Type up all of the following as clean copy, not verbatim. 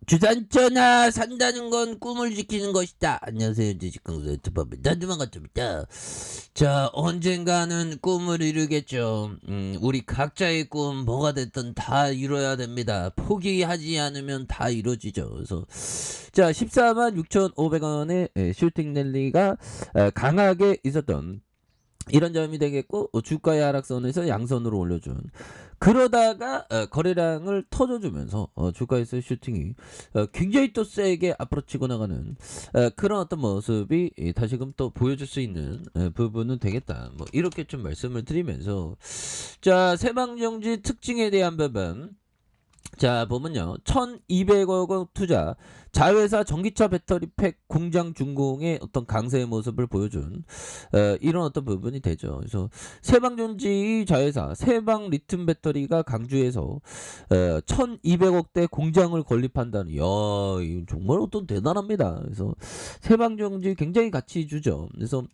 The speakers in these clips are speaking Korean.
주산천하 산다는 건 꿈을 지키는 것이다. 안녕하세요. 주식강사 유튜버입니다. 반갑습니다. 자, 언젠가는 꿈을 이루겠죠. 우리 각자의 꿈 뭐가 됐든 다 이뤄야 됩니다. 포기하지 않으면 다 이루어지죠. 그래서 자, 14만 6,500원의 슈팅 랠리가 강하게 있었던 이런 점이 되겠고, 주가의 하락선에서 양선으로 올려준, 그러다가 거래량을 터져주면서 주가에서 슈팅이 굉장히 또 세게 앞으로 치고 나가는 그런 어떤 모습이 다시금 또 보여줄 수 있는 부분은 되겠다, 뭐 이렇게 좀 말씀을 드리면서, 자, 새방정지 특징에 대한 부분, 자, 보면요, 1200억 원 투자, 자회사 전기차 배터리 팩 공장 준공의 어떤 강세의 모습을 보여준 이런 어떤 부분이 되죠. 그래서 세방전지 자회사 세방 리튬 배터리가 강주에서 1200억대 공장을 건립한다는, 이야, 이거 정말 어떤 대단합니다. 그래서 세방전지 굉장히 가치 주죠. 그래서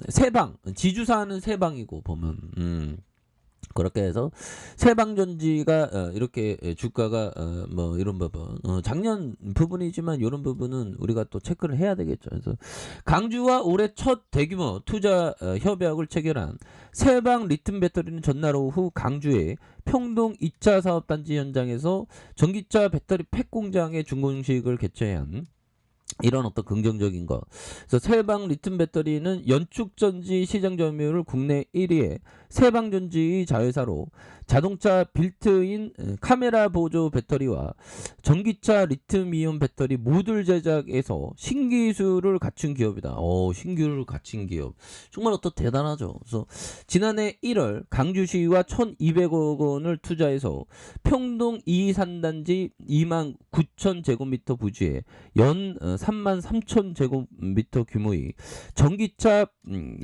세방, 지주사는 세방이고 보면 그렇게 해서 세방전지가 이렇게 주가가 뭐 이런 부분, 작년 부분이지만 이런 부분은 우리가 또 체크를 해야 되겠죠. 그래서 강주와 올해 첫 대규모 투자 협약을 체결한 세방 리튬 배터리는 전날 오후 강주의 평동 2차 사업단지 현장에서 전기차 배터리 팩 공장의 준공식을 개최한 이런 어떤 긍정적인 거. 그래서 세방 리튬 배터리는 연축전지 시장 점유율 국내 1위의 세방전지 자회사로 자동차 빌트인 카메라 보조 배터리와 전기차 리튬이온 배터리 모듈 제작에서 신기술을 갖춘 기업이다. 신기술을 갖춘 기업. 정말 어떤 대단하죠. 그래서 지난해 1월 강주시와 1200억 원을 투자해서 평동 2산단지 2만 9천 제곱미터 부지에 연 3만 3천 제곱미터 규모의 전기차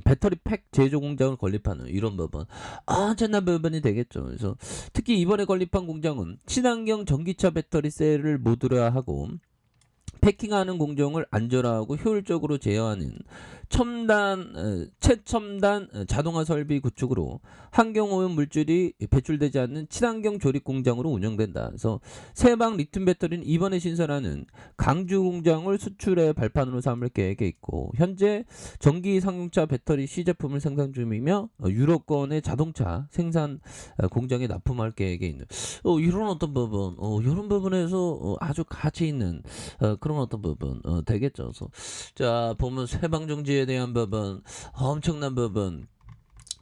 배터리 팩 제조 공장을 건립하는 이런 부분, 엄청난 부분이 되겠죠. 그래서 특히 이번에 건립한 공장은 친환경 전기차 배터리 셀을 모듈화하고 패킹하는 공정을 안전하고 효율적으로 제어하는 최첨단 자동화 설비 구축으로 환경오염 물질이 배출되지 않는 친환경 조립 공장으로 운영된다. 그래서 세방 리튬 배터리는 이번에 신설하는 강주 공장을 수출의 발판으로 삼을 계획에 있고, 현재 전기 상용차 배터리 시제품을 생산 중이며 유럽권의 자동차 생산 공장에 납품할 계획에 있는 이런 어떤 부분, 이런 부분에서 아주 가치 있는 그런 어떤 부분 되겠죠. 그래서 자, 보면 세방정지에 대한 부분, 엄청난 부분.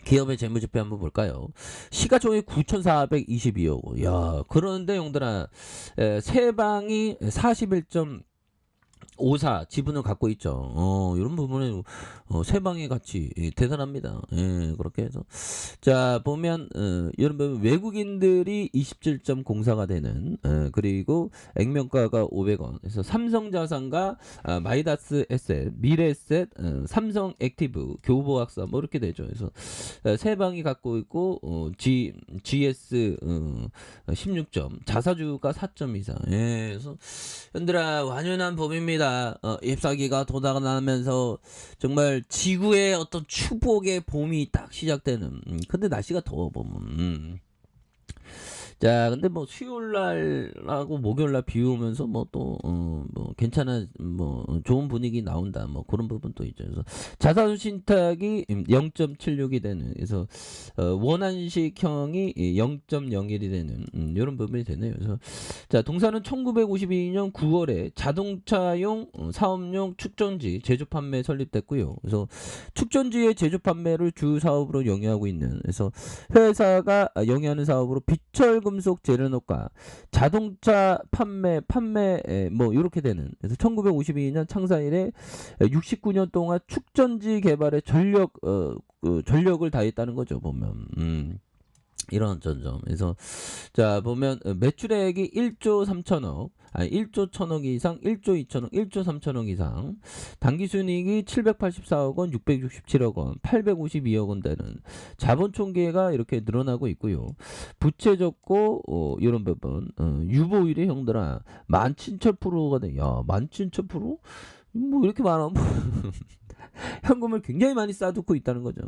기업의 재무제표 한번 볼까요? 시가총액 9,422억 원. 야, 그런데 용들아, 세방이 41.54 지분을 갖고 있죠. 이런 부분에 세방의 가치 대단합니다. 예, 그렇게 해서 자, 보면 이런 부분 외국인들이 27.04가 되는, 그리고 액면가가 500원. 그래서 삼성자산과 마이다스 에셋, 미래에셋, 삼성 액티브, 교보학사 뭐 이렇게 되죠. 그래서 세방이 갖고 있고 GS 16점, 자사주가 4.24. 예, 그래서 현들아, 완연한 봄입니다. 잎사귀가 돋아나면서 정말 지구의 어떤 축복의 봄이 딱 시작되는. 근데 날씨가 더워 보면. 자, 근데 뭐 수요일날하고 목요일날 비 오면서 뭐 또 뭐 괜찮아, 뭐 좋은 분위기 나온다, 뭐 그런 부분도 있죠. 그래서 자사주 신탁이 0.76이 되는, 그래서 원한식형이 0.01이 되는 이런 부분이 되네요. 그래서 자, 동사는 1952년 9월에 자동차용 사업용 축전지 제조 판매 설립됐고요. 그래서 축전지의 제조 판매를 주 사업으로 영위하고 있는, 그래서 회사가 영위하는 사업으로 비철금속 재련업과 자동차 판매 뭐 이렇게 되는, 그래서 1952년 창사 이래 69년 동안 축전지 개발에 전력을 다했다는 거죠, 보면. 이런 점점. 그래서 자, 보면 매출액이 1조 3천억, 1조 1천억 이상, 1조 2천억, 1조 3천억 이상, 당기순이익이 784억 원, 667억 원, 852억 원 되는 자본 총계가 이렇게 늘어나고 있고요. 부채 적고 이런 부분, 유보율이 형들아 17,000%가 돼. 야, 17,000%? 뭐 이렇게 많아? 현금을 굉장히 많이 쌓아두고 있다는 거죠.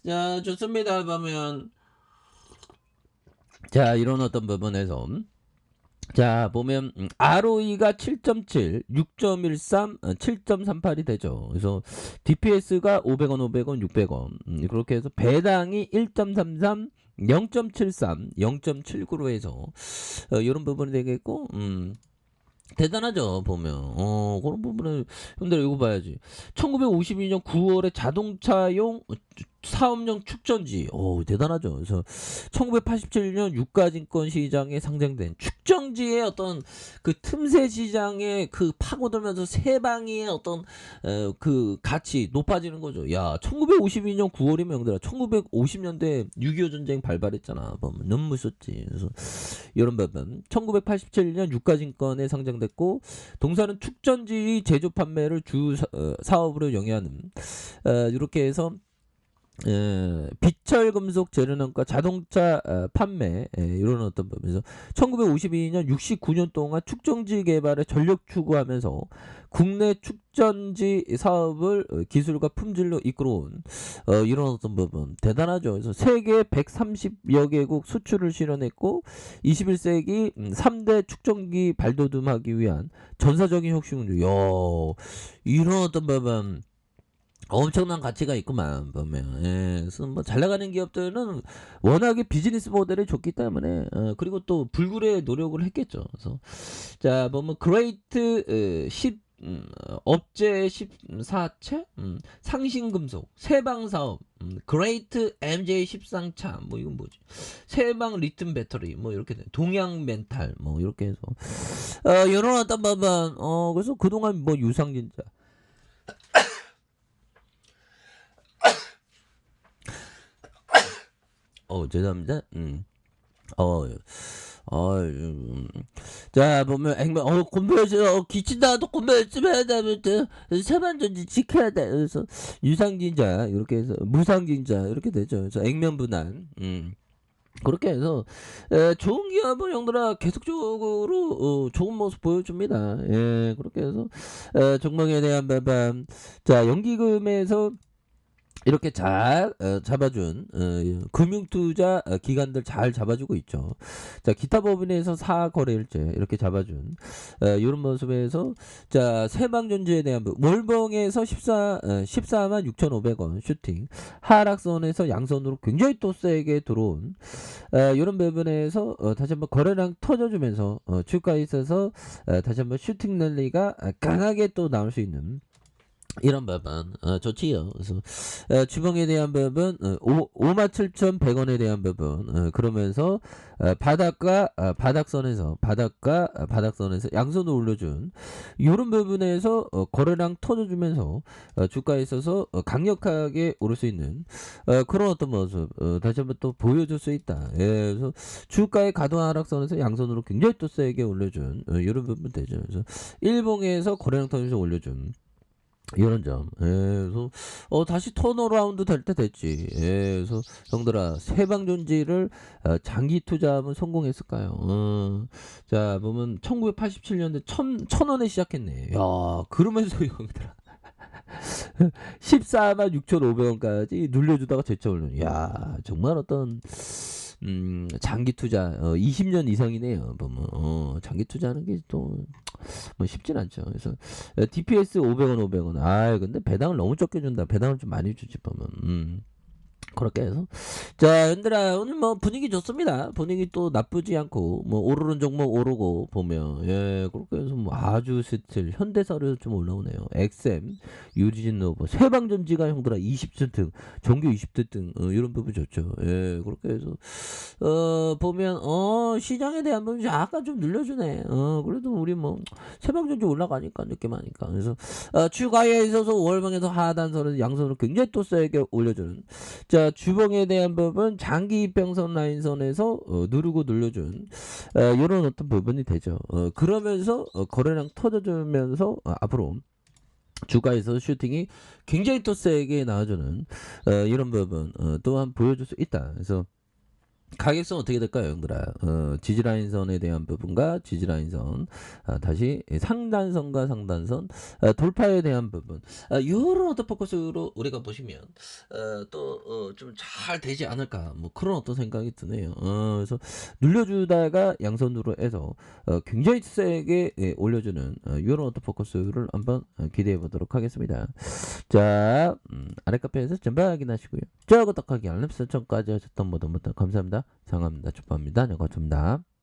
자, 좋습니다. 보면 자, 이런 어떤 부분에서 자 보면 ROE가 7.7, 6.13, 7.38이 되죠. 그래서 DPS가 500원, 500원, 600원 그렇게 해서 배당이 1.33, 0.73, 0.79로 해서 이런 부분이 되겠고 대단하죠 보면 그런 부분을 형들 이거 봐야지 1952년 9월에 자동차용 사업용 축전지 대단하죠. 그래서 1987년 유가증권 시장에 상장된 축전지의 어떤 그 틈새 시장에 그 파고들면서 세방의 어떤 그 가치 높아지는 거죠. 야 1952년 9월이면 형들아 1950년대 6.25 전쟁 발발했잖아. 보면 너무 무섭지. 그래서 이런 부분 1987년 유가증권에 상장됐고 동사는 축전지 제조 판매를 주 사업으로 영위하는 이렇게 해서 비철금속 재련원과 자동차 판매 이런 어떤 부분에서 1952년 69년 동안 축전지 개발에 전력 추구하면서 국내 축전지 사업을 기술과 품질로 이끌어온 이런 어떤 부분 대단하죠. 그래서 세계 130여 개국 수출을 실현했고 21세기 3대 축전기 발돋움하기 위한 전사적인 혁신을 이런 어떤 부분 엄청난 가치가 있구만 보면. 그래서 뭐 잘 나가는 기업들은 워낙에 비즈니스 모델이 좋기 때문에 그리고 또 불굴의 노력을 했겠죠. 그래서 자 보면 그레이트 10 업체 14채 상신금속 세방사업 그레이트 MJ 13차 뭐 이건 뭐지 세방 리튬 배터리 뭐 이렇게 동양 멘탈 뭐 이렇게 해서 이런 어떤 부분 그래서 그동안 뭐 유상진자 죄송합니다. 자 보면 액면 공부해서 기친다 또 공부 열심히 해야 되면 세반전지 지켜야 돼. 그래서 유상진자 이렇게 해서 무상진자 이렇게 되죠. 그래서 액면분할 그렇게 해서 좋은 기업은 형들아 계속적으로 좋은 모습 보여줍니다. 그렇게 해서 종목에 대한 발판 자 연기금에서 이렇게 잘 잡아준 금융투자 기관들 잘 잡아주고 있죠. 자 기타 법인에서 사거래일제 이렇게 잡아준 이런 모습에서 자 세방전지에 대한 월봉에서 14만 6,500원 슈팅 하락선에서 양선으로 굉장히 또 세게 들어온 이런 부분에서 다시 한번 거래량 터져주면서 주가에 있어서 다시 한번 슈팅 랠리가 강하게 또 나올 수 있는 이런 부분 좋지요. 그래서 주봉에 대한 부분 57,100원에 대한 부분 그러면서 바닥과 바닥선에서 양손을 올려준 이런 부분에서 거래량 터져주면서 주가에 있어서 강력하게 오를 수 있는 그런 어떤 모습 다시 한번 또 보여줄 수 있다. 그래서 주가의 가동 하락선에서 양손으로 굉장히 또 세게 올려준 이런 부분 되죠. 그래서 일봉에서 거래량 터져서 올려준 이런 점. 그래서 다시 턴어라운드 될 때 됐지. 그래서 형들아 세방전지를 장기 투자하면 성공했을까요? 자 보면 1987년대 1,000원에 시작했네. 야 그러면서 형들아 14만 6,500원까지 눌려주다가 제쳐 올려. 야 정말 어떤 장기 투자 20년 이상이네요. 보면 장기 투자하는 게 또 뭐 쉽진 않죠. 그래서 DPS 500원 500원. 근데 배당을 너무 적게 준다. 배당을 좀 많이 주지 보면. 그렇게 해서 자 얘들아 오늘 뭐 분위기 좋습니다. 분위기 또 나쁘지 않고 뭐 오르는 종목 오르고 보면 그렇게 해서 뭐 아주 스틸 현대사료 좀 올라오네요. XM 유리진노버 세방전지가 형들아 20등 정규 20등 이런 부분 좋죠. 그렇게 해서 보면 시장에 대한 부분 약간 좀 늘려주네. 그래도 우리 뭐 세방전지 올라가니까 느낌하니까 그래서 추가에 있어서 월봉에서 하단선에서 양선으로 굉장히 또 세게 올려주는 자 주봉에 대한 부분 장기 이평선 라인선에서 누르고 눌려준 이런 어떤 부분이 되죠. 그러면서 거래량 터져주면서 앞으로 주가에서 슈팅이 굉장히 또 세게 나와주는 이런 부분 또한 보여줄 수 있다. 그래서 가격선 어떻게 될까요, 형들아? 지지라인선에 대한 부분과 지지라인선, 다시 상단선과 상단선, 돌파에 대한 부분, 이런 어떤 포커스로 우리가 보시면 또 좀 잘 되지 않을까, 뭐 그런 어떤 생각이 드네요. 그래서 눌려주다가 양선으로 해서 굉장히 세게 올려주는 이런 어떤 포커스를 한번 기대해 보도록 하겠습니다. 자, 아랫카페에서 전방 확인하시고요. 저 구독하기 알람 설정까지 하셨던 모두 감사합니다. 상합니다. 축하합니다. 네, 고맙습니다.